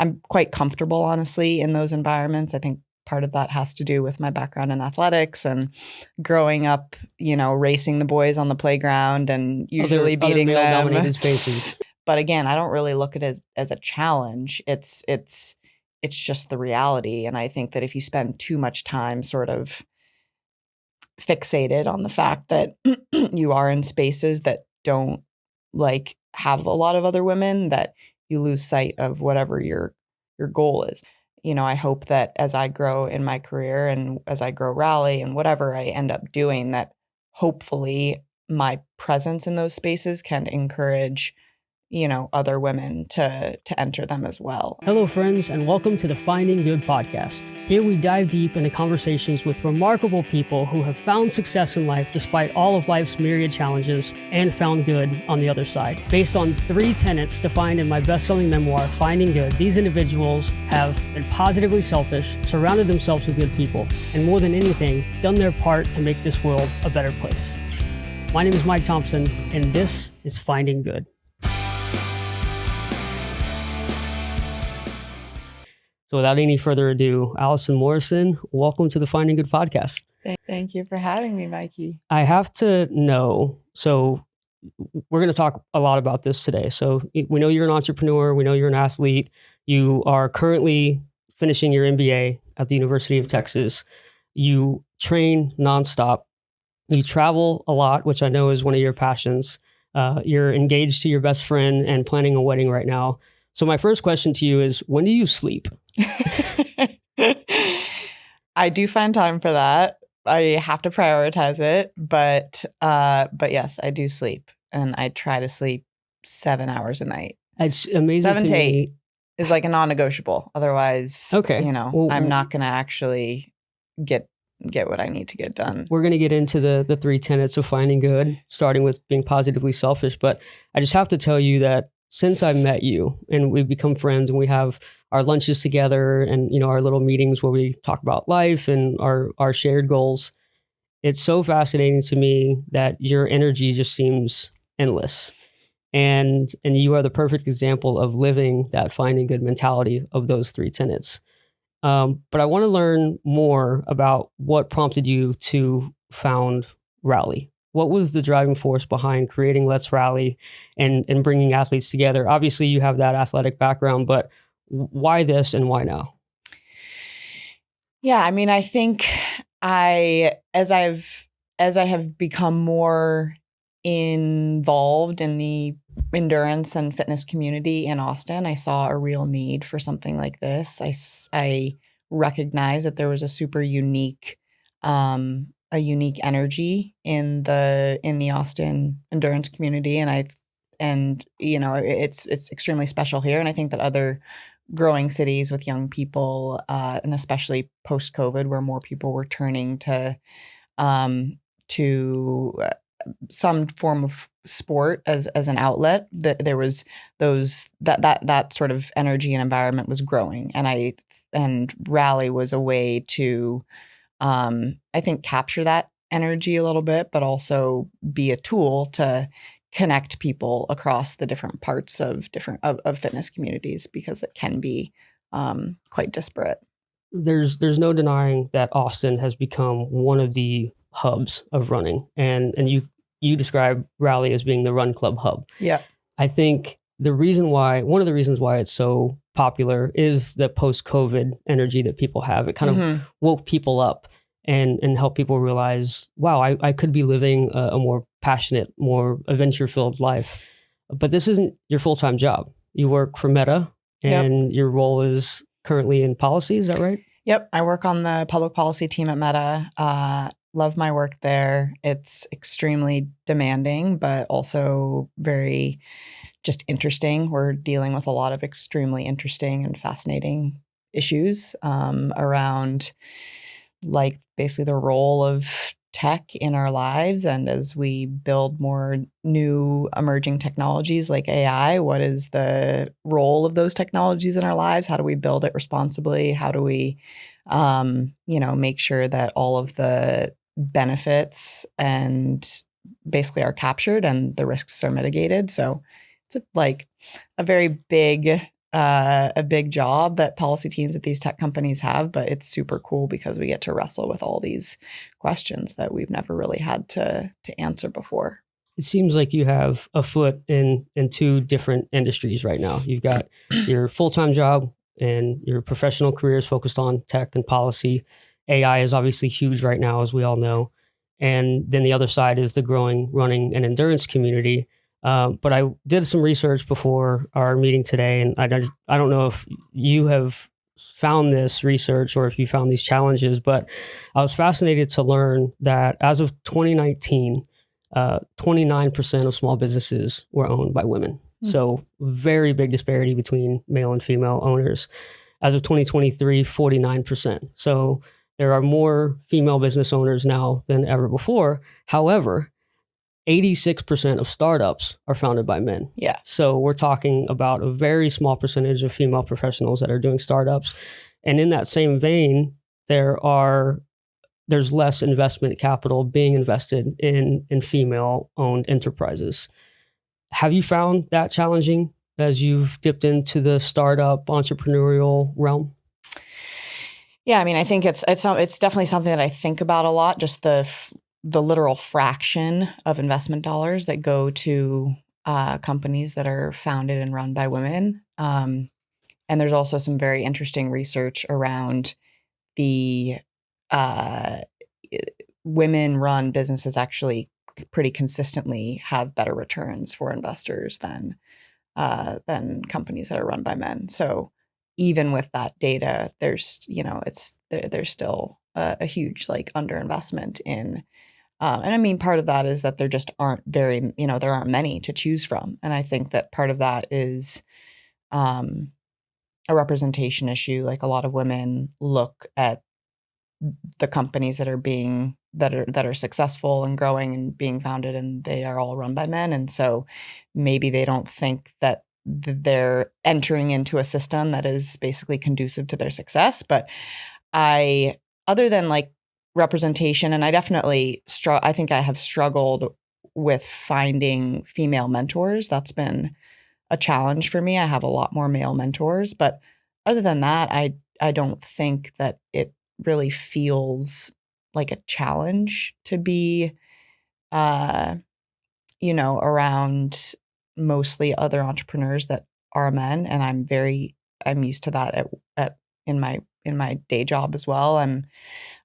I'm quite comfortable, honestly, in those environments. I think part of that has to do with my background in athletics and growing up, racing the boys on the playground and usually beating other them. male-dominated spaces. But again, I don't really look at it as a challenge. It's just the reality. And I think that if you spend too much time sort of fixated on the fact that you are in spaces that don't have a lot of other women, that you lose sight of whatever your goal is. I hope that as I grow in my career and as I grow Ralli and whatever I end up doing, that hopefully my presence in those spaces can encourage other women to enter them as well. Hello, friends, and welcome to the Finding Good podcast. Here we dive deep into conversations with remarkable people who have found success in life despite all of life's myriad challenges and found good on the other side. Based on 3 tenets defined in my best-selling memoir, Finding Good, these individuals have been positively selfish, surrounded themselves with good people, and more than anything, done their part to make this world a better place. My name is Mike Thompson, and this is Finding Good. So without any further ado, Allison Morrison, welcome to the Finding Good podcast. Thank you for having me, Mikey. I have to know, so we're going to talk a lot about this today. So we know you're an entrepreneur. We know you're an athlete. You are currently finishing your MBA at the University of Texas. You train nonstop. You travel a lot, which I know is one of your passions. You're engaged to your best friend and planning a wedding right now. So my first question to you is, when do you sleep? I do find time for that. I have to prioritize it, but yes, I do sleep, and I try to sleep 7 hours a night. It's amazing. 7 to 8 is like a non-negotiable. Otherwise, okay, I'm not going to actually get what I need to get done. We're going to get into the 3 tenets of finding good, starting with being positively selfish. But I just have to tell you that since I met you and we've become friends and we have our lunches together and, our little meetings where we talk about life and our shared goals, it's so fascinating to me that your energy just seems endless. And you are the perfect example of living that finding good mentality of those 3 tenets. But I want to learn more about what prompted you to found Ralli. What was the driving force behind creating Let's Ralli and bringing athletes together? Obviously, you have that athletic background, but why this and why now? Yeah, I mean, I think as I have become more involved in the endurance and fitness community in Austin, I saw a real need for something like this. I recognized that there was a super unique energy in the Austin endurance community, and it's extremely special here. And I think that other growing cities with young people, and especially post-COVID, where more people were turning to some form of sport as an outlet, that there was that sort of energy and environment was growing, and Ralli was a way to I think capture that energy a little bit, but also be a tool to connect people across the different parts of fitness communities, because it can be quite disparate. There's no denying that Austin has become one of the hubs of running, and you describe Ralli as being the run club hub. Yeah, I think one of the reasons why it's so popular is the post-COVID energy that people have. It kind of woke people up and helped people realize, wow, I could be living a more passionate, more adventure-filled life. But this isn't your full-time job. You work for Meta, and your role is currently in policy. Is that right? Yep. I work on the public policy team at Meta. Love my work there. It's extremely demanding, but also very just interesting. We're dealing with a lot of extremely interesting and fascinating issues around basically the role of tech in our lives. And as we build more new emerging technologies like AI, what is the role of those technologies in our lives? How do we build it responsibly? How do we, make sure that all of the benefits and basically are captured and the risks are mitigated? So it's a very big a big job that policy teams at these tech companies have, but it's super cool because we get to wrestle with all these questions that we've never really had to answer before. It seems like you have a foot in two different industries right now. You've got your full-time job and your professional career is focused on tech and policy. AI is obviously huge right now, as we all know. And then the other side is the growing running and endurance community. But I did some research before our meeting today, and I don't know if you have found this research or if you found these challenges, but I was fascinated to learn that as of 2019, 29% of small businesses were owned by women. So very big disparity between male and female owners. As of 2023, 49%. So there are more female business owners now than ever before. However, 86% of startups are founded by men. Yeah. So we're talking about a very small percentage of female professionals that are doing startups. And in that same vein, there's less investment capital being invested in female-owned enterprises. Have you found that challenging as you've dipped into the startup entrepreneurial realm? Yeah, I mean, I think it's definitely something that I think about a lot. Just the literal fraction of investment dollars that go to companies that are founded and run by women. And there's also some very interesting research around the women-run businesses actually pretty consistently have better returns for investors than companies that are run by men. So even with that data, there's still a huge underinvestment in. And I mean, part of that is that there just aren't there aren't many to choose from. And I think that part of that is a representation issue. Like a lot of women look at the companies that are successful and growing and being founded, and they are all run by men. And so maybe they don't think that they're entering into a system that is basically conducive to their success. But other than representation, and I definitely I think I have struggled with finding female mentors. That's been a challenge for me. I have a lot more male mentors, but other than that, I don't think that it really feels like a challenge to be around mostly other entrepreneurs that are men, and I'm used to that in my day job as well. I'm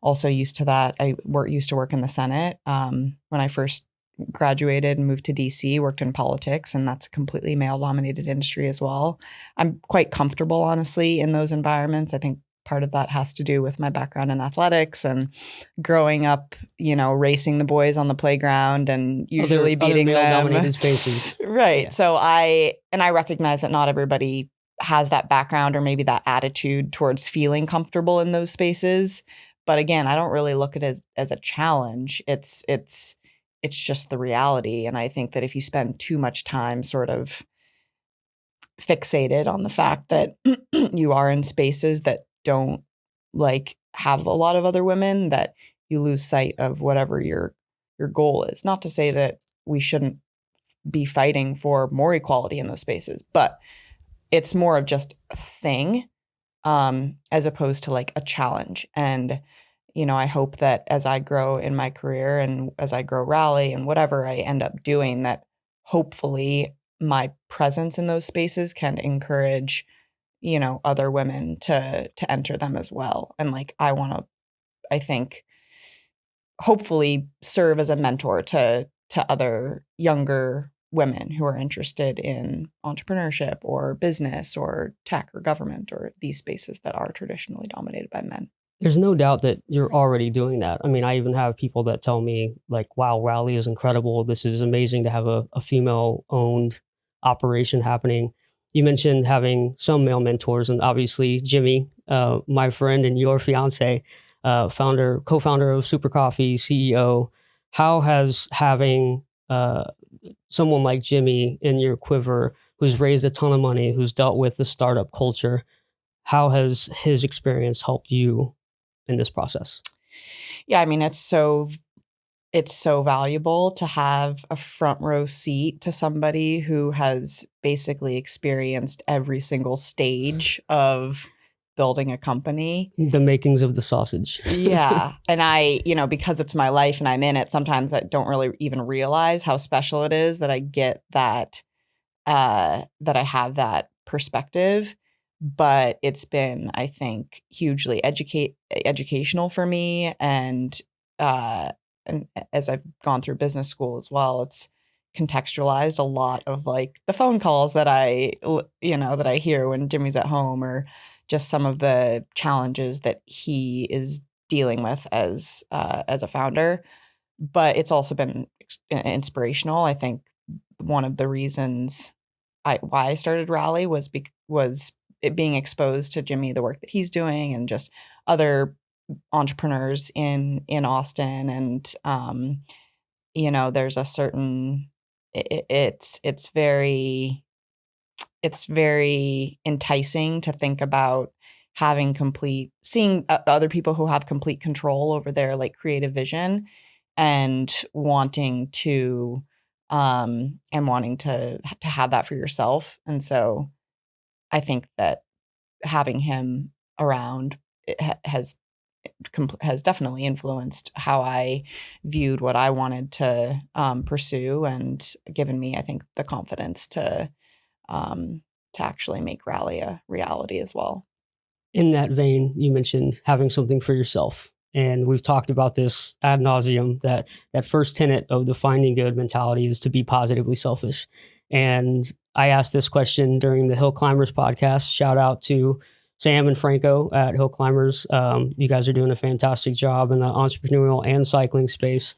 also used to that. I used to work in the Senate. When I first graduated and moved to DC, worked in politics, and that's a completely male-dominated industry as well. I'm quite comfortable, honestly, in those environments. I think part of that has to do with my background in athletics and growing up, racing the boys on the playground and usually beating them. Male-dominated spaces. Right. Yeah. So I recognize that not everybody has that background or maybe that attitude towards feeling comfortable in those spaces. But again, I don't really look at it as a challenge. It's just the reality. And I think that if you spend too much time sort of fixated on the fact that you are in spaces that don't have a lot of other women, that you lose sight of whatever your goal is. Not to say that we shouldn't be fighting for more equality in those spaces, but it's more of just a thing as opposed to a challenge. And I hope that as I grow in my career and as I grow Ralli and whatever I end up doing, that hopefully my presence in those spaces can encourage other women to enter them as well. And I want to, I think, hopefully serve as a mentor to other younger women who are interested in entrepreneurship or business or tech or government or these spaces that are traditionally dominated by men. There's no doubt that you're already doing that. I mean, I even have people that tell me wow, Ralli is incredible. This is amazing to have a female-owned operation happening. You mentioned having some male mentors, and obviously Jimmy, my friend and your fiance, co-founder of Super Coffee, CEO. How has having someone like Jimmy in your quiver, who's raised a ton of money, who's dealt with the startup culture, how has his experience helped you in this process? Yeah, I mean, it's so it's so valuable to have a front row seat to somebody who has basically experienced every single stage of building a company. The makings of the sausage. Yeah. And I, because it's my life and I'm in it, sometimes I don't really even realize how special it is that I get that, that I have that perspective. But it's been, I think, hugely educational for me. And as I've gone through business school as well, it's contextualized a lot of like the phone calls that that I hear when Jimmy's at home, or just some of the challenges that he is dealing with as a founder. But it's also been inspirational. I think one of the reasons why I started Ralli was it being exposed to Jimmy, the work that he's doing, and just other entrepreneurs in Austin. And there's a certain it's very enticing to think about seeing other people who have complete control over their like creative vision, and wanting to have that for yourself. And so I think that having him around has definitely influenced how I viewed what I wanted to pursue, and given me, I think, the confidence to actually make Ralli a reality as well. In that vein, you mentioned having something for yourself. And we've talked about this ad nauseum, that first tenet of the finding good mentality is to be positively selfish. And I asked this question during the Hill Climbers podcast. Shout out to Sam and Franco at Hill Climbers. You guys are doing a fantastic job in the entrepreneurial and cycling space.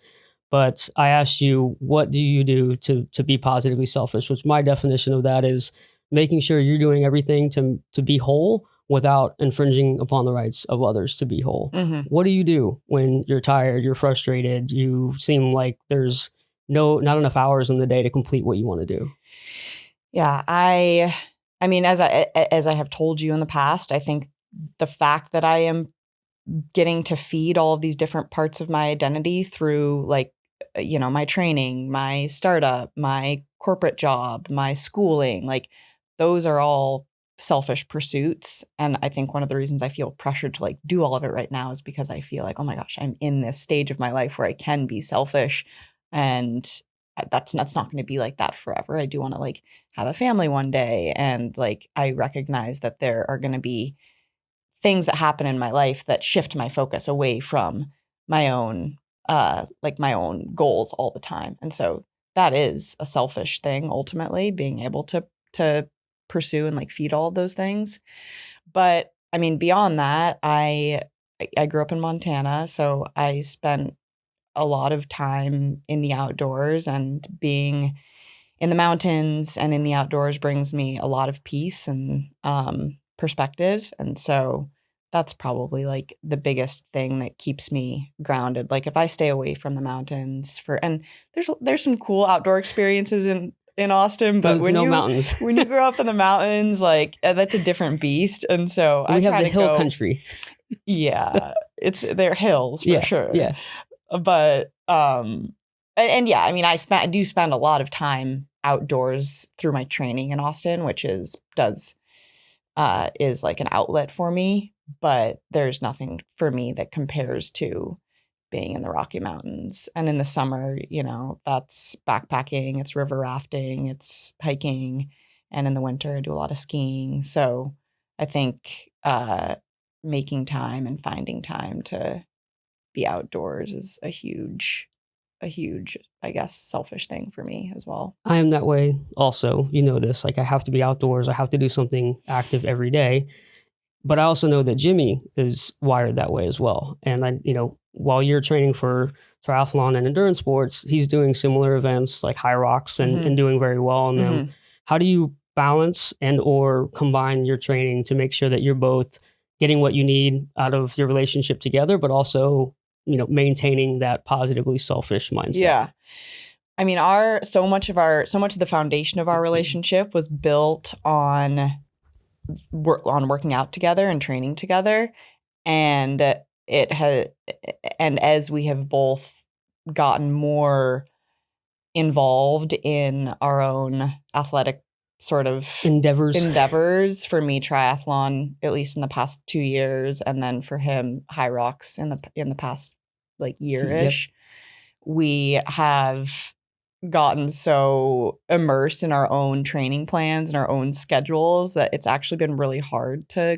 But I asked you, what do you do to be positively selfish? Which my definition of that is making sure you're doing everything to be whole without infringing upon the rights of others to be whole. Mm-hmm. What do you do when you're tired, you're frustrated, you seem like there's not enough hours in the day to complete what you want to do? Yeah, I mean, as I have told you in the past, I think the fact that I am getting to feed all of these different parts of my identity through like, my training, my startup, my corporate job, my schooling, like those are all selfish pursuits. And I think one of the reasons I feel pressured to like do all of it right now is because I feel like, oh my gosh, I'm in this stage of my life where I can be selfish. And that's not going to be like that forever. I do want to like have a family one day. And like, I recognize that there are going to be things that happen in my life that shift my focus away from my own my own goals all the time. And so that is a selfish thing, ultimately, being able to pursue and like feed all of those things. But I mean, beyond that, I grew up in Montana, so I spent a lot of time in the outdoors, and being in the mountains and in the outdoors brings me a lot of peace and perspective. And so that's probably like the biggest thing that keeps me grounded. Like if I stay away from the mountains and there's some cool outdoor experiences in Austin, but There's no mountains. when you grow up in the mountains, like that's a different beast. And so we have the hill country. Yeah, they're hills for sure. Yeah. But and yeah, I mean, I do spend a lot of time outdoors through my training in Austin, which is like an outlet for me. But there's nothing for me that compares to being in the Rocky Mountains. And in the summer, that's backpacking, it's river rafting, it's hiking. And in the winter, I do a lot of skiing. So I think making time and finding time to be outdoors is a huge, I guess, selfish thing for me as well. I am that way also. You know this. Like I have to be outdoors. I have to do something active every day. But I also know that Jimmy is wired that way as well. And while you're training for triathlon and endurance sports, he's doing similar events like high rocks and doing very well in them. Mm-hmm. How do you balance and or combine your training to make sure that you're both getting what you need out of your relationship together, but also, maintaining that positively selfish mindset? Yeah. I mean, so much of the foundation of our relationship was built on working out together and training together. And as we have both gotten more involved in our own athletic sort of endeavors. For me, triathlon, at least in the past 2 years, and then for him, high rocks in the past like year-ish. Yep. We have gotten so immersed in our own training plans and our own schedules that it's actually been really hard to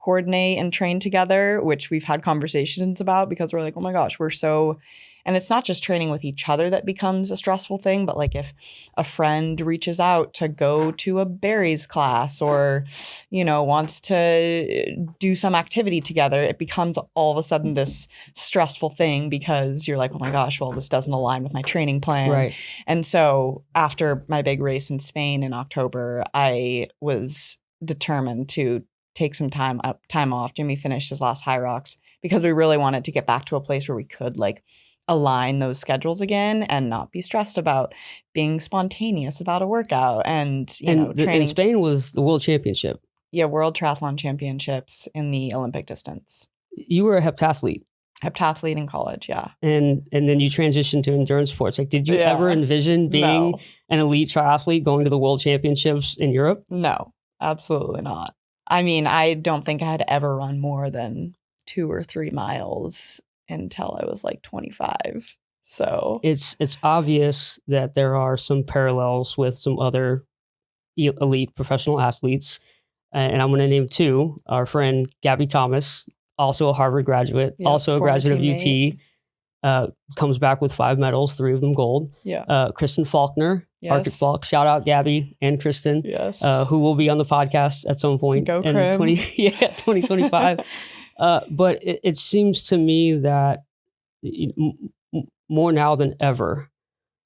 coordinate and train together, which we've had conversations about because we're like, oh my gosh, we're so, and it's not just training with each other that becomes a stressful thing, but like if a friend reaches out to go to a berries class or, you know, wants to do some activity together, it becomes all of a sudden this stressful thing because you're like, oh my gosh, well, this doesn't align with my training plan. Right. And so after my big race in Spain in October, I was determined to take some time off. Jimmy finished his last high rocks because we really wanted to get back to a place where we could like align those schedules again and not be stressed about being spontaneous about a workout. And training. And Spain was the world championship. Yeah, World Triathlon Championships in the Olympic distance. You were a heptathlete. Heptathlete in college, yeah. And then you transitioned to endurance sports. Like, did you ever envision being an elite triathlete going to the world championships in Europe? No, absolutely not. I mean, I don't think I had ever run more than 2 or 3 miles until I was like 25. So it's obvious that there are some parallels with some other elite professional athletes. And I'm going to name 2. Our friend Gabby Thomas, also a Harvard graduate, also a graduate of UT, comes back with 5 medals, 3 of them gold. Yeah. Kristen Faulkner, Arctic Falk, shout out Gabby and Kristen, who will be on the podcast at some point in 2025. But it seems to me that more now than ever,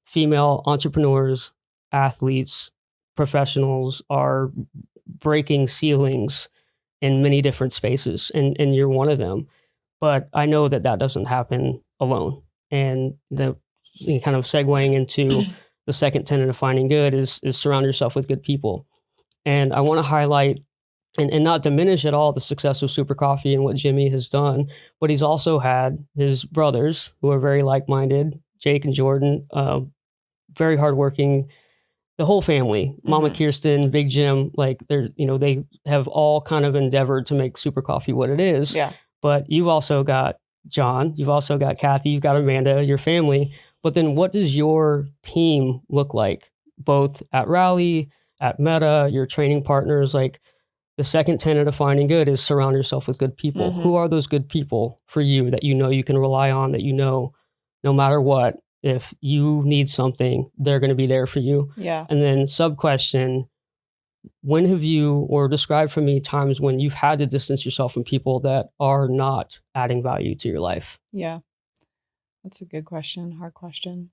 female entrepreneurs, athletes, professionals are breaking ceilings in many different spaces, and you're one of them. But I know that doesn't happen alone. And the kind of segueing into the second tenet of finding good is surround yourself with good people. And I want to highlight and not diminish at all the success of Super Coffee and what Jimmy has done, but he's also had his brothers who are very like-minded, Jake and Jordan, very hardworking. The whole family, Mama Kirsten, Big Jim, like they have all kind of endeavored to make Super Coffee what it is. Yeah. But you've also got John, you've also got Kathy, you've got Amanda, your family. But then what does your team look like, both at Ralli, at Meta, your training partners? Like, the second tenet of finding good is surround yourself with good people. Who are those good people for you that you know you can rely on, that you know no matter what, if you need something, they're going to be there for you? Yeah. And then sub-question, when have you, or describe for me times when you've had to distance yourself from people that are not adding value to your life? Yeah. That's a good question. Hard question.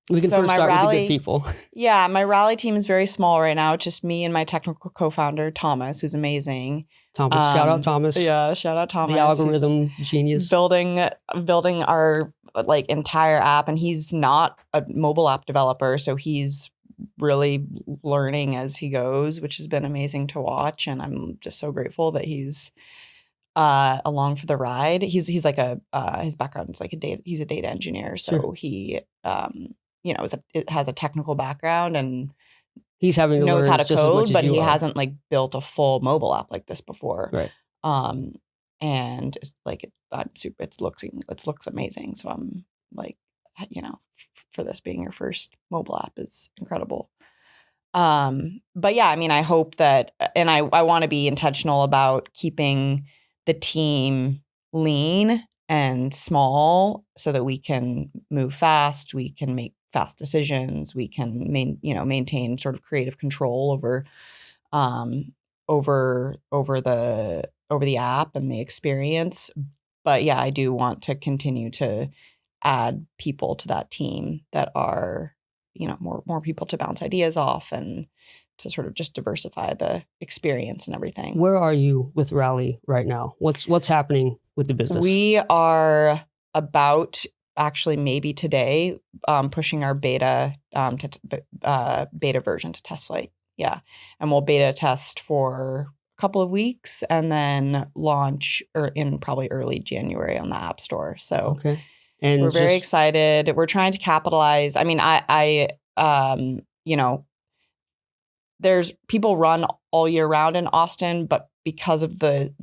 We can first start with the good people. Yeah, my Ralli team is very small right now. It's just me and my technical co-founder, Thomas, who's amazing. Thomas, shout out Thomas. Yeah, shout out Thomas. The algorithm genius. Building our like entire app, and he's not a mobile app developer, so he's really learning as he goes, which has been amazing to watch. And I'm just so grateful that he's along for the ride. He's like his background is like he's a data engineer, so he has a technical background and he's having to knows how to code, but he are. hasn't like built a full mobile app like this before. Right. And it's like it looks amazing. So I'm like, for this being your first mobile app is incredible. But yeah, I mean, I hope that, and I want to be intentional about keeping the team lean and small so that we can move fast, we can make fast decisions, we can maintain sort of creative control over the app and the experience. But yeah, I do want to continue to add people to that team that are, more people to bounce ideas off and to sort of just diversify the experience and everything. Where are you with Ralli right now? What's happening with the business? We are about, actually maybe today, pushing our beta version to test flight. Yeah. And we'll beta test for a couple of weeks and then launch in probably early January on the App Store. So okay. And we're very excited. We're trying to capitalize. I mean, there's people run all year round in Austin, but because of the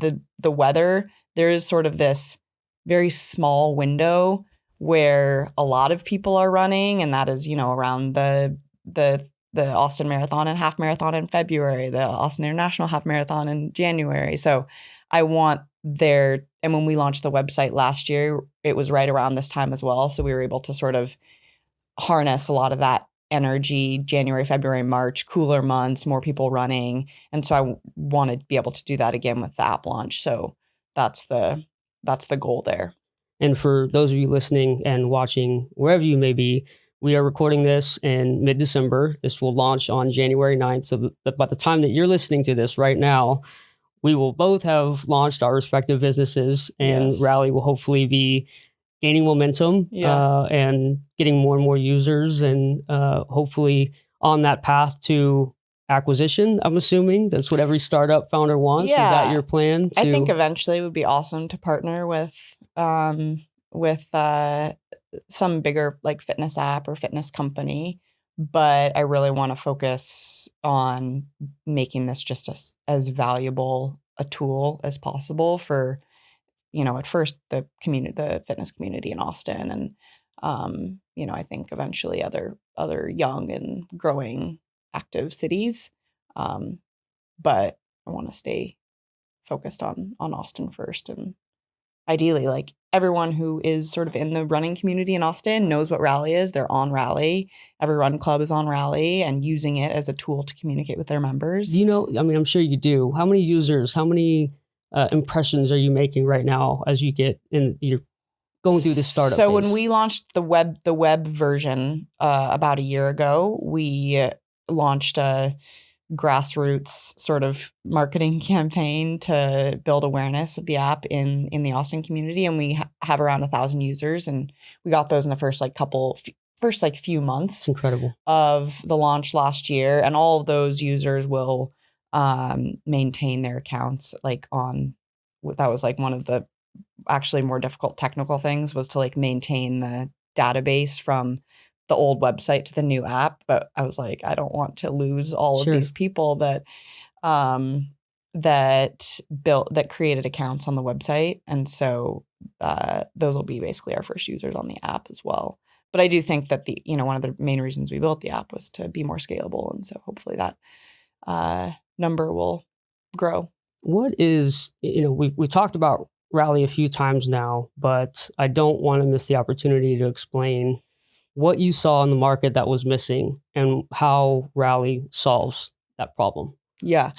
weather, there is sort of this very small window where a lot of people are running, and that is, around the Austin Marathon and Half Marathon in February, the Austin International Half Marathon in January. So I want there, and when we launched the website last year, it was right around this time as well. So we were able to sort of harness a lot of that energy, January, February, March, cooler months, more people running. And so I want to be able to do that again with the app launch. So that's the goal there. And for those of you listening and watching, wherever you may be, we are recording this in mid-December. This will launch on January 9th. So by the time that you're listening to this right now, we will both have launched our respective businesses, and Yes. Ralli will hopefully be gaining momentum and getting more and more users, and hopefully on that path to acquisition. I'm assuming that's what every startup founder wants. Yeah. Is that your plan? I think eventually it would be awesome to partner with some bigger like fitness app or fitness company. But I really want to focus on making this just as valuable a tool as possible for, at first the fitness community in Austin, and I think eventually other young and growing active cities. But I want to stay focused on Austin first, and ideally, like everyone who is sort of in the running community in Austin knows what Ralli is. They're on Ralli. Every run club is on Ralli and using it as a tool to communicate with their members. Do you know, I mean, I'm sure you do. How many users, how many impressions are you making right now as you get in, you're going through the startup So phase? when we launched the web version about a year ago, we launched a grassroots sort of marketing campaign to build awareness of the app in the Austin community, and we have around 1,000 users, and we got those in the first few months. It's incredible. Of the launch last year, and all of those users will maintain their accounts that was like one of the actually more difficult technical things, was to like maintain the database from the old website to the new app. But I was like, I don't want to lose all of these people that created accounts on the website. And so those will be basically our first users on the app as well. But I do think that one of the main reasons we built the app was to be more scalable. And so hopefully that number will grow. What is, we've talked about Ralli a few times now, but I don't want to miss the opportunity to explain what you saw in the market that was missing and how Ralli solves that problem. Yeah.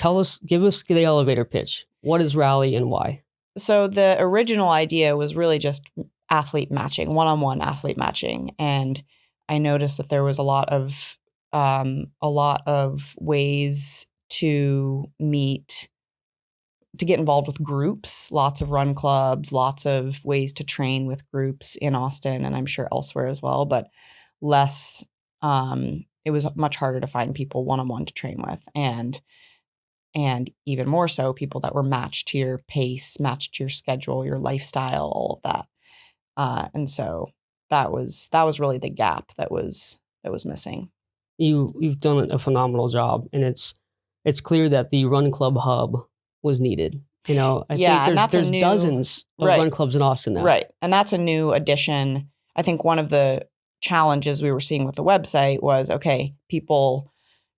Give us the elevator pitch. What is Ralli and why? So the original idea was really just athlete matching, one-on-one athlete matching. And I noticed that there was a lot of ways to get involved with groups, lots of run clubs, lots of ways to train with groups in Austin, and I'm sure elsewhere as well, but less, it was much harder to find people one-on-one to train with, and even more so people that were matched to your pace, matched to your schedule, your lifestyle, all of that. And so that was really the gap that was missing. You've done a phenomenal job, and it's clear that the Run Club Hub was needed. I think there's dozens of run clubs in Austin now. Right. And that's a new addition. I think one of the challenges we were seeing with the website was, okay, people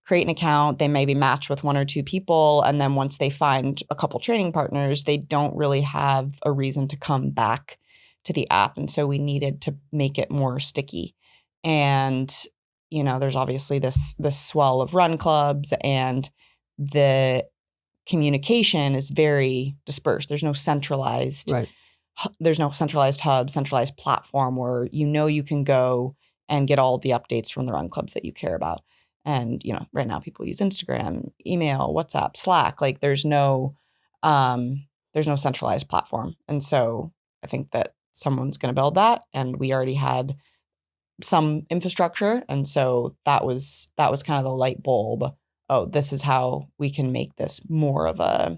create an account, they maybe match with one or two people, and then once they find a couple training partners, they don't really have a reason to come back to the app. And so we needed to make it more sticky. And, there's obviously this swell of run clubs, and the communication is very dispersed. There's no centralized hub, centralized platform where you can go and get all the updates from the run clubs that you care about. And right now people use Instagram, email, WhatsApp, Slack. Like there's no centralized platform. And so I think that someone's going to build that, and we already had some infrastructure, and so that was kind of the light bulb. Oh, this is how we can make this more of a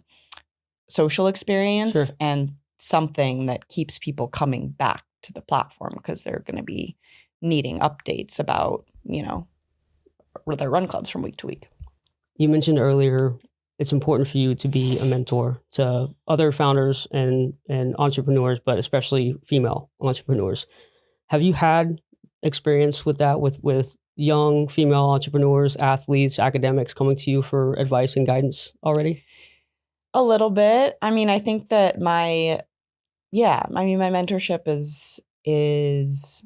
social experience and something that keeps people coming back to the platform because they're going to be needing updates about, their run clubs from week to week. You mentioned earlier it's important for you to be a mentor to other founders and entrepreneurs, but especially female entrepreneurs. Have you had experience with that, with young female entrepreneurs, athletes, academics coming to you for advice and guidance already? A little bit. I mean, I think that my mentorship is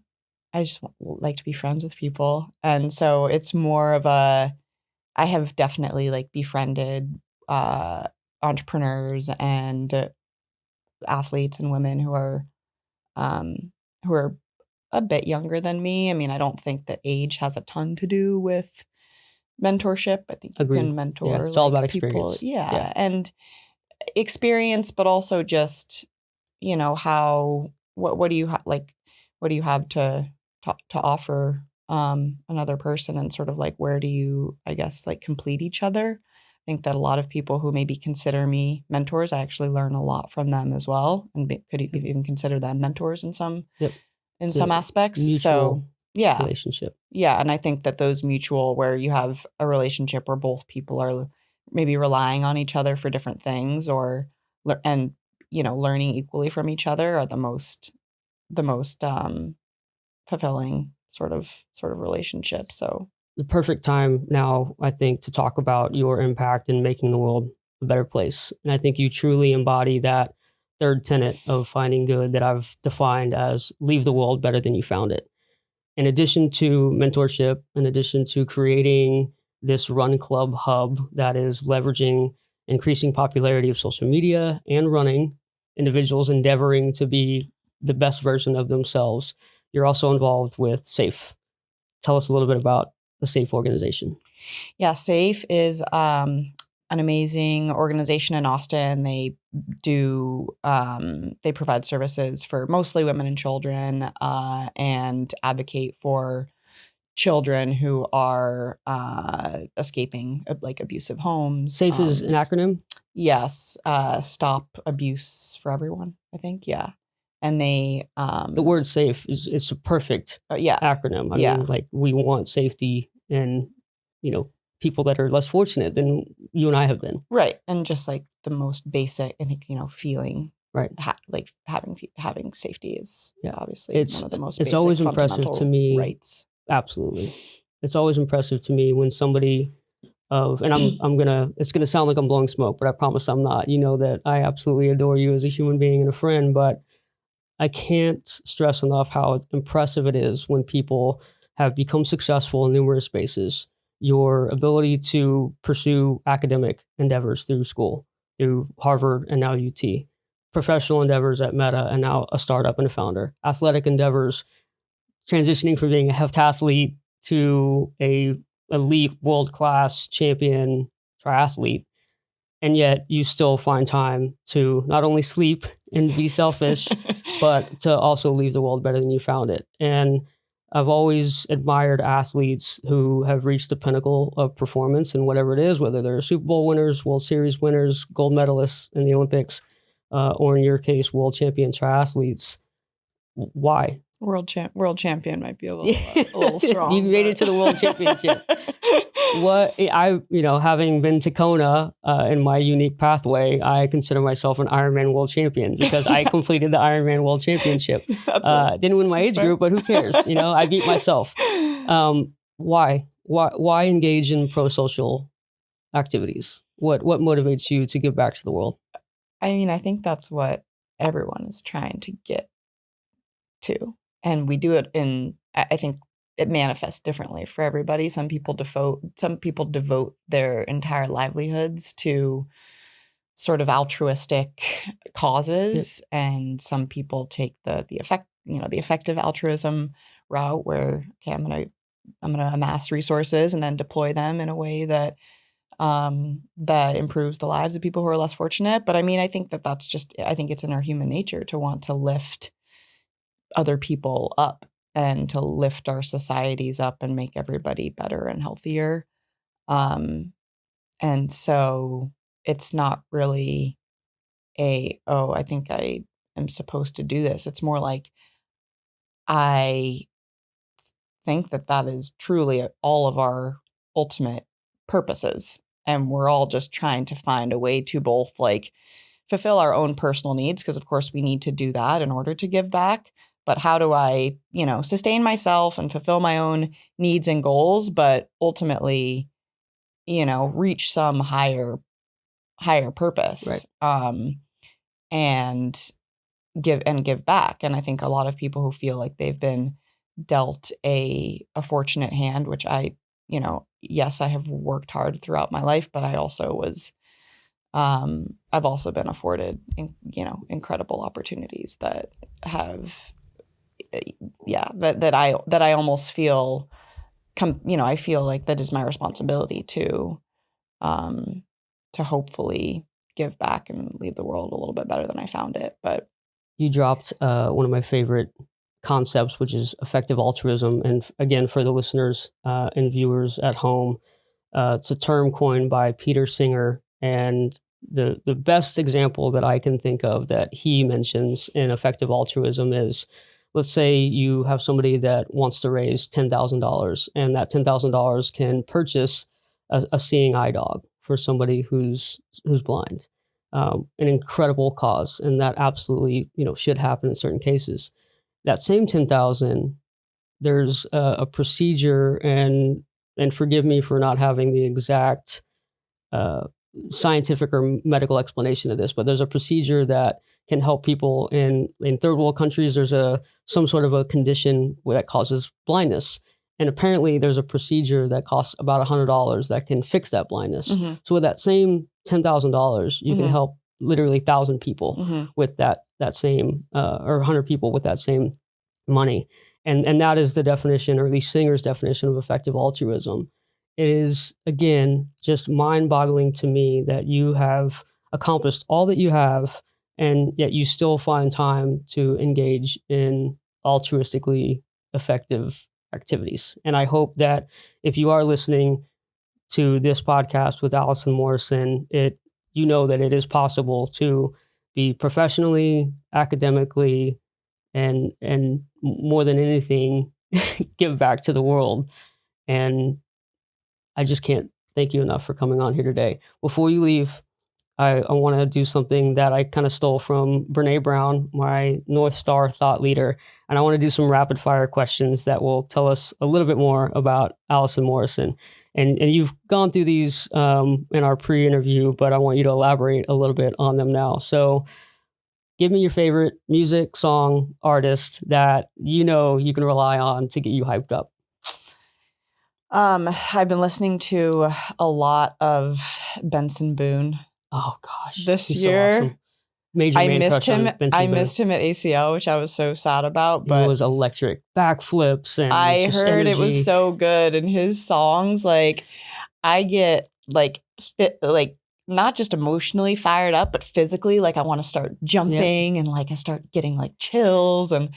I just like to be friends with people. And so it's more of I have definitely like befriended entrepreneurs and athletes and women who are a bit younger than me. I mean, I don't think that age has a ton to do with mentorship. I think you Agreed. can mentor Yeah, it's all about people. experience. Yeah. And experience, but also just, what do you what do you have to offer another person, and sort of like where do you, I guess, like complete each other. I think that a lot of people who maybe consider me mentors, I actually learn a lot from them as well, and could even consider them mentors in some Yep. It's some a aspects. mutual So yeah, relationship. yeah, and I think that those mutual, where you have a relationship where both people are maybe relying on each other for different things, or and learning equally from each other, are the most fulfilling sort of relationship. So The perfect time now, I think, to talk about your impact in making the world a better place. And I think you truly embody that third tenet of finding good that I've defined as leave the world better than you found it. In addition to mentorship, in addition to creating this run club hub that is leveraging increasing popularity of social media and running, individuals endeavoring to be the best version of themselves, you're also involved with SAFE. Tell us a little bit about the SAFE organization. yeah, SAFE is an amazing organization in Austin. They they provide services for mostly women and children, and advocate for children who are escaping like abusive homes. SAFE is an acronym? Yes, Stop Abuse for Everyone, I think. Yeah, and they The word SAFE is a perfect yeah, acronym. I yeah, mean, like, we want safety in, people that are less fortunate than you and I have been. right, and just like the most basic, I think, feeling Right. like having safety is Yeah. obviously It's one of the most it's basic always impressive to fundamental me. rights. Absolutely. It's always impressive to me when somebody and it's gonna sound like I'm blowing smoke, but I promise I'm not. You know that I absolutely adore you as a human being and a friend, but I can't stress enough how impressive it is when people have become successful in numerous spaces. Your ability to pursue academic endeavors through school, through Harvard and now UT, professional endeavors at Meta and now a startup and a founder, athletic endeavors, transitioning from being a heptathlete to a elite world-class champion triathlete, and yet you still find time to not only sleep and be selfish, but to also leave the world better than you found it. And I've always admired athletes who have reached the pinnacle of performance in whatever it is, whether they're Super Bowl winners, World Series winners, gold medalists in the Olympics, or in your case, world champion triathletes. Why? World champion might be a little strong. You made it to the world championship. Having been to Kona in my unique pathway, I consider myself an Ironman world champion because I completed the Ironman world championship. Didn't win my age group, but who cares? I beat myself. Why? Why engage in pro-social activities? What motivates you to give back to the world? I mean, I think that's what everyone is trying to get to, and we do it I think it manifests differently for everybody. Some people devote their entire livelihoods to sort of altruistic causes, and some people take the effective altruism route, where okay, I'm gonna amass resources and then deploy them in a way that that improves the lives of people who are less fortunate. But I mean, I think I think it's in our human nature to want to lift other people up and to lift our societies up and make everybody better and healthier. And so it's not really I think I am supposed to do this. It's more like I think that is truly all of our ultimate purposes. And we're all just trying to find a way to both like fulfill our own personal needs, because of course we need to do that in order to give back. But how do I, sustain myself and fulfill my own needs and goals, but ultimately, reach some higher purpose, and give back. And I think a lot of people who feel like they've been dealt a fortunate hand, which yes, I have worked hard throughout my life, but I also was, I've also been afforded, incredible opportunities that have, that I almost feel, I feel like that is my responsibility to hopefully give back and leave the world a little bit better than I found it. But you dropped one of my favorite concepts, which is effective altruism. And again, for the listeners and viewers at home, it's a term coined by Peter Singer. And the best example that I can think of that he mentions in effective altruism is, let's say you have somebody that wants to raise $10,000, and that $10,000 can purchase a seeing eye dog for somebody who's blind. An incredible cause, and that absolutely should happen in certain cases. That same 10,000, there's a procedure, and forgive me for not having the exact scientific or medical explanation of this, but there's a procedure that can help people in third world countries. There's some sort of a condition that causes blindness. And apparently there's a procedure that costs about $100 that can fix that blindness. Mm-hmm. So with that same $10,000, you can help literally 1,000 people with that same, or 100 people with that same money. And that is the definition, or at least Singer's definition, of effective altruism. It is, again, just mind-boggling to me that you have accomplished all that you have, and yet you still find time to engage in altruistically effective activities. And I hope that if you are listening to this podcast with Allison Morrison, you know that it is possible to be professionally, academically, and more than anything, give back to the world. And I just can't thank you enough for coming on here today. Before you leave, I want to do something that I kind of stole from Brene Brown, my North Star thought leader. And I want to do some rapid fire questions that will tell us a little bit more about Allison Morrison. And you've gone through these in our pre-interview, but I want you to elaborate a little bit on them now. So give me your favorite music, song, artist that you can rely on to get you hyped up. I've been listening to a lot of Benson Boone. Oh gosh, this year. So awesome. Major I man missed crush him. on Benson I Boone. missed him at ACL, which I was so sad about. But it was electric, backflips, and I just heard energy. It was so good, and his songs, like, I get not just emotionally fired up, but physically, like I want to start jumping, and like I start getting like chills. And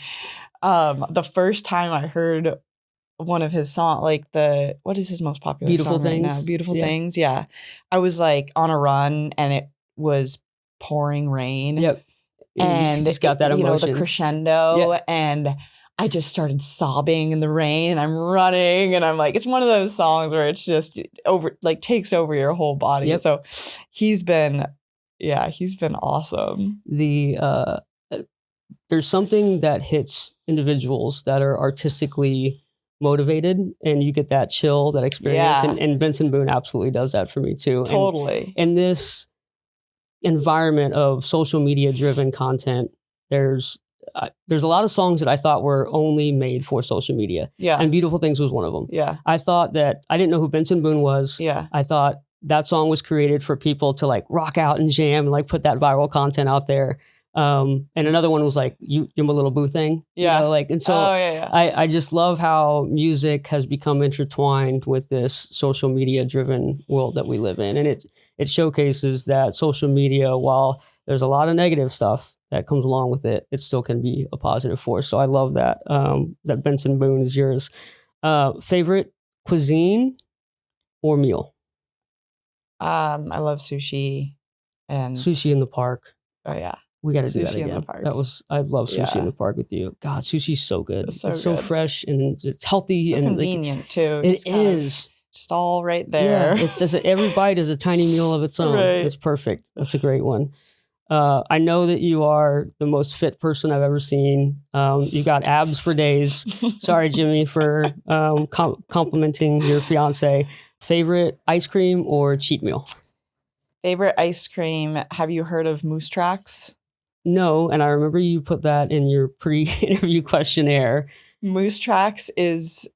the first time I heard one of his songs, like what is his most popular Beautiful song Things. right now? Beautiful Things. Yeah. I was like on a run, and it was pouring rain. Yep. And you just got that emotion. The crescendo. Yep. And I just started sobbing in the rain, and I'm running, and I'm like, it's one of those songs where it's just takes over your whole body. Yep. So he's been awesome. There's something that hits individuals that are artistically motivated, and you get that chill, that experience. Yeah. And Benson Boone absolutely does that for me too. Totally. And this environment of social media driven content, there's a lot of songs that I thought were only made for social media. Yeah. And Beautiful Things was one of them. Yeah. I thought that I didn't know who Benson Boone was. Yeah. I thought that song was created for people to like rock out and jam and like put that viral content out there. And another one was like You're My Little Boo Thing. Yeah. And so I just love how music has become intertwined with this social media driven world that we live in. And it showcases that social media, while there's a lot of negative stuff that comes along with it, it still can be a positive force. So I love that, that Benson Boone is yours. Favorite cuisine or meal? I love sushi. And sushi in the park. Oh yeah. We got to do that Sushi in the again. park. I love sushi in the park with you. God, sushi's so good. It's so good. fresh and it's healthy so and convenient too. It is just all right there. Yeah, it's just every bite is a tiny meal of its own. Right. It's perfect. That's a great one. I know that you are the most fit person I've ever seen. You got abs for days. Sorry, Jimmy, for complimenting your fiance. Favorite ice cream or cheat meal? Favorite ice cream. Have you heard of Moose Tracks? No, and I remember you put that in your pre-interview questionnaire. Moose Tracks is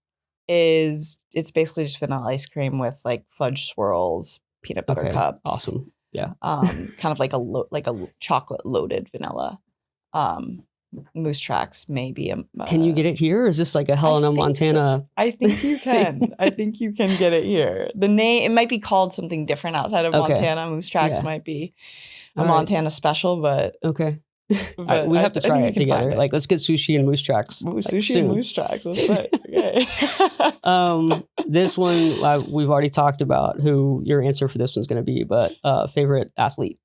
it's basically just vanilla ice cream with like fudge swirls, peanut butter cups. Awesome. Yeah. Kind of like a chocolate loaded vanilla. Moose Tracks maybe. Can you get it here, or is this like a Helena, Montana? So. I think you can. I think you can get it here. The name, it might be called something different outside of Montana. Moose Tracks might be a Montana special, but okay. But we have to try it together. Like, let's get sushi and Moose Tracks. Sushi and Moose Tracks. Let's play. Okay. This one we've already talked about who your answer for this one's going to be, but favorite athlete?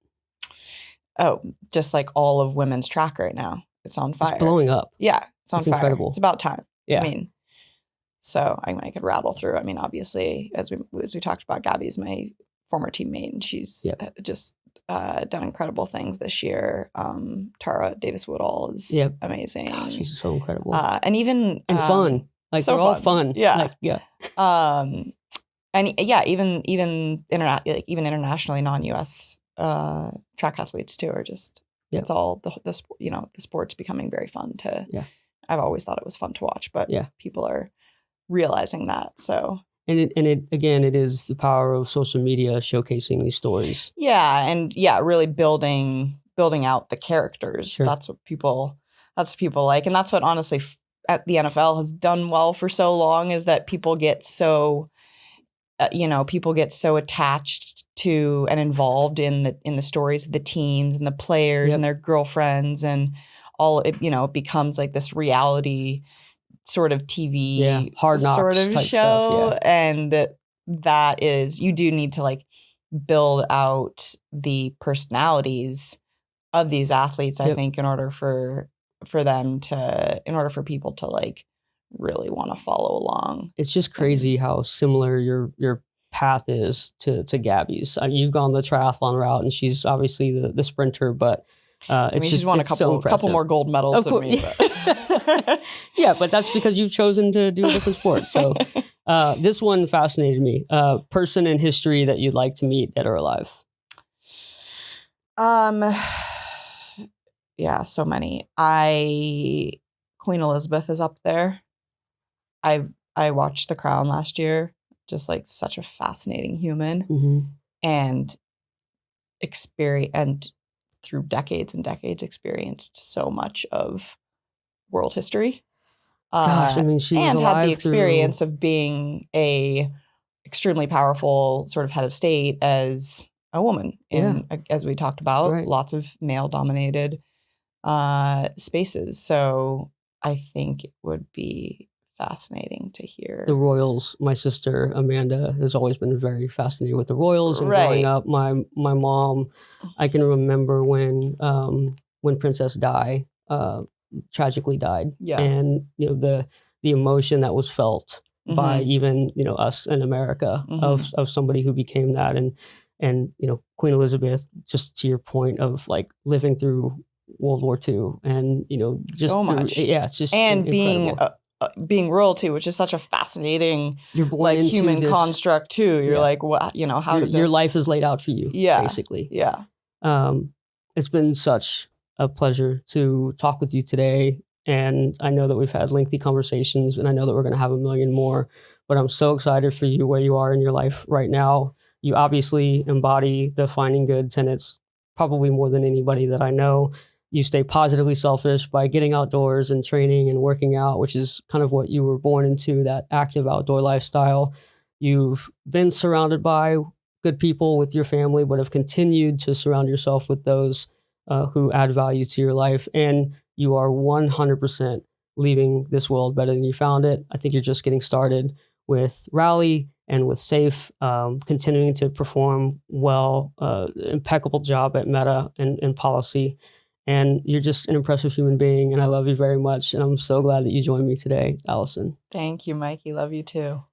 Oh, just like all of women's track right now. It's on fire. It's blowing up. Yeah, it's on fire. Incredible. It's about time. Yeah. I mean, so I could rattle through. I mean, obviously, as we talked about, Gabby's my former teammate, and she's just done incredible things this year. Tara Davis-Woodall is amazing. Gosh, she's so incredible. And even fun. Like so they're all fun. Yeah. Like, yeah. And yeah, even internationally non-US track athletes too are just it's all the sport's becoming very fun to. Yeah. I've always thought it was fun to watch, but people are realizing that. So. And it is the power of social media showcasing these stories. Yeah, and really building out the characters. Sure. That's what people like, and that's what honestly at the NFL has done well for so long, is that people get so attached to and involved in the stories of the teams and the players and their girlfriends and all. It becomes like this reality sort of TV hard knocks sort of type show, stuff, and that is, you do need to like build out the personalities of these athletes. I think in order for people to like really want to follow along. It's just crazy how similar your path is to Gabby's. I mean, you've gone the triathlon route, and she's obviously the sprinter, but she's won a couple more gold medals than me. But. Yeah, but that's because you've chosen to do a different sport. So this one fascinated me. Person in history that you'd like to meet, dead or alive? Yeah, so many. Queen Elizabeth is up there. I watched The Crown last year. Just like such a fascinating human, and through decades and decades experienced so much of world history. Gosh, I mean, she was alive had the experience of being a extremely powerful sort of head of state as a woman as we talked about, lots of male dominated spaces. So I think it would be fascinating to hear. The royals. My sister Amanda has always been very fascinated with the royals, and growing up, my mom, I can remember when Princess Di tragically died, and the emotion that was felt by even us in America of somebody who became that, and Queen Elizabeth, just to your point of like living through World War II, and just so much, it's just and incredible. being royalty, which is such a fascinating human construct too. You're like, what, how did your life is laid out for you, basically. Yeah. It's been such a pleasure to talk with you today, and I know that we've had lengthy conversations, and I know that we're going to have a million more, but I'm so excited for you where you are in your life right now. You obviously embody the finding good tenets probably more than anybody that I know. You stay positively selfish by getting outdoors and training and working out, which is kind of what you were born into, that active outdoor lifestyle. You've been surrounded by good people with your family, but have continued to surround yourself with those who add value to your life. And you are 100% leaving this world better than you found it. I think you're just getting started with Ralli and with Safe, continuing to perform well, impeccable job at Meta and policy. And you're just an impressive human being, and I love you very much. And I'm so glad that you joined me today, Allison. Thank you, Mikey. Love you too.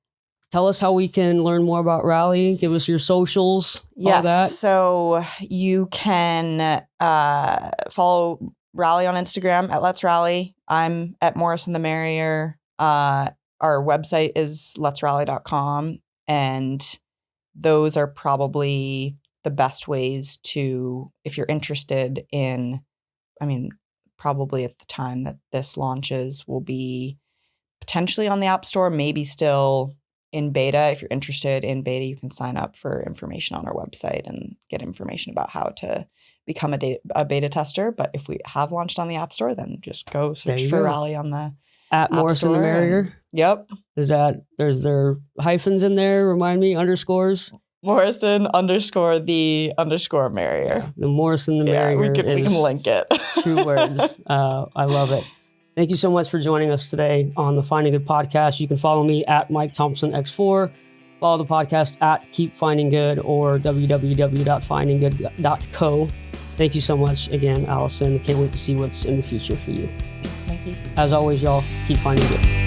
Tell us how we can learn more about Ralli. Give us your socials, yes, all that. So you can follow Ralli on Instagram at Let's Ralli. I'm at Morrison the Merrier. Our website is letsrally.com. And those are probably the best ways to, if you're interested in, probably at the time that this launches will be potentially on the App Store, maybe still in beta. If you're interested in beta, you can sign up for information on our website and get information about how to become a beta tester. But if we have launched on the App Store, then just go search for Ralli on the at Morrison the Merrier. Yep. There's there hyphens in there? Remind me, underscores? Morrison _ Merrier. Yeah, the Morrison the Merrier. We can link it. True words. I love it. Thank you so much for joining us today on the Finding Good podcast. You can follow me at Mike Thompson X4. Follow the podcast at Keep Finding Good or www.findinggood.co. Thank you so much again, Allison. Can't wait to see what's in the future for you. Thanks, Mikey. As always, y'all, keep finding good.